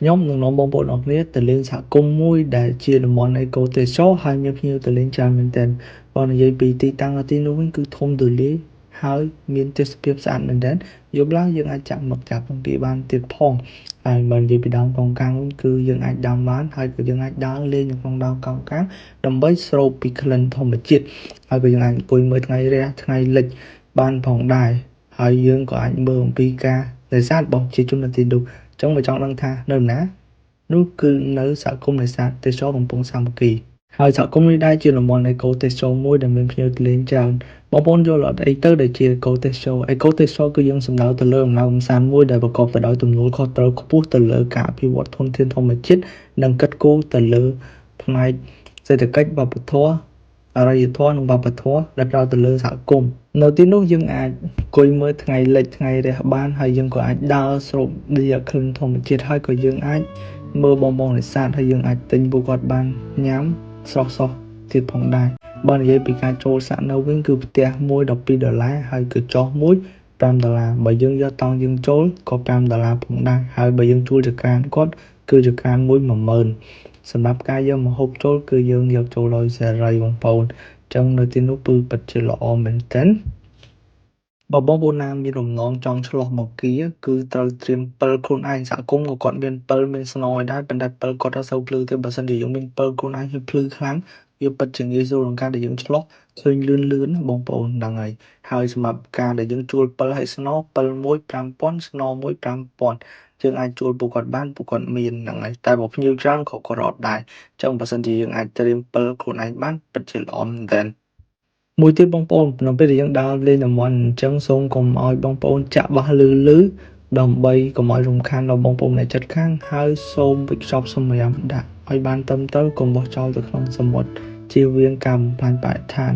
ខ្ញុំនឹងនាំបងប្អូនអរគ្នាទៅលេងសហគមន៍មួយដែលជាតំបន់អេកូទេសចរណ៍ហើយមានភ្ញៀវទៅលេងច្រើនមែនទែនបើនិយាយពីទីតាំងនៅទីនោះវិញគឺធំទូលាយហើយមានទេសភាពស្អាតមែនទែនយប់ឡើងយើងអាចចាក់មុខចាប់ពងទាបានទៀតផងហើយបើនិយាយពីដើមកោងកាងវិញគឺយើងអាចដាំបានហើយក៏យើងអាចដើរលេងនៅក្នុងដើមកោងកាងដើម្បីស្រូបពីក្លិនធម្មជាតិហើយក៏យើងអាចអង្គុយមើលថ្ងៃរះថ្ងៃលិចបានផងដែរហើយយើងក៏អាចមើលអំពីការនេសាទរបស់ប្រជាជននៅទីនោះចឹងបើចង់ដឹងថានៅណានោះគឺនៅសហគមន៍នេសាទទេសចរកំពង់សាមគ្គីហើយសហគមន៍នេះដែរជាតំបន់អេកូទេសចរមួយដែលមានភ្ញៀវទៅលេងច្រើនបងប្អូនយល់អត់អីទៅដែលជាអេកូទេសចរអេកូទេសចរគឺយើងសំដៅទៅលើដំណើរកម្សាន្តមួយដែលប្រកបទៅដោយទំនួលខុសត្រូវខ្ពស់ទៅលើការអភិវឌ្ឍធនធានធម្មជាតិនិងកិត្តគូរទៅលើផ្នែកសេដ្ឋកិច្ចវប្បធម៌អរិយធម៌និងវប្បធម៌ដែលផ្ដោតទៅលើសហគមន៍នៅទីនោះយើងអាចអង្គុយមើលថ្ងៃលិចថ្ងៃរះបានហើយយើងក៏អាចដើរស្រូបវាក្លិនធម្មជាតិហើយក៏យើងអាចមើលបងនេសាទហើយយើងអាចទិញពួកគាត់បានញ៉ាំស្រស់ៗទៀតផងដែរបើនិយាយពីការចូលសាក់នៅវិញគឺផ្ទះមួយ$12ហើយកញ្ចុះមួយ$5បើយើងយកតង់យើងចូលក៏$5ផងដែរហើយបើយើងជួលចក្រានគាត់គឺចក្រានមួយ10000សម្រាប់ការយកម្ហូបចូលគឺយើងយកចូលដោយសេរីបងប្អូនចឹងនៅទីនោះគឺពិតជាល្អមែនទែនបើបងប្អូនណាមានបំណងចង់ឆ្លោះមកគៀគឺត្រូវត្រៀមពិលខ្លួនឯងសហគមន៍ក៏គាត់មានពិលមានស្នោឲ្យដែរប៉ុន្តែពិលគាត់អត់សូវភ្លឺទេបើសិនជាយើងមានពិលខ្លួនឯងហើយភ្លឺខ្លាំងវាពិតជាងាយស្រួលក្នុងការដែលយើងឆ្លោះឃើញលឿនបងប្អូនហ្នឹងហើយសម្រាប់ការដែលយើងជួលពិលឲ្យស្នោពិលមួយ5000ស្នោមួយ5000យើងអាចជួលពួកគាត់បានពួកគាត់មានហ្នឹងហើយតែបើភ្ញៀវច្រើនក៏គាត់អត់ដែរអញ្ចឹងបើសិនជាយើងអាចត្រៀមពិលខ្លួនឯងបានពិតជាល្អមែនទែនមួយទៀតបងប្អូននៅពេលដែលយើងដើរលេងតំបន់អញ្ចឹងសូមកុំឲ្យបងប្អូនចាក់បាសលឺដើម្បីកុំឲ្យរំខានដល់បងប្អូនអ្នកជិតខាងហើយសូមវេចខ្ចប់សម្រាមដាក់ឲ្យបានត្រឹមត្រូវកុំបោះចោលទៅក្នុងសមុទ្រជៀសវាងការបំផ្លាញបរិស្ថាន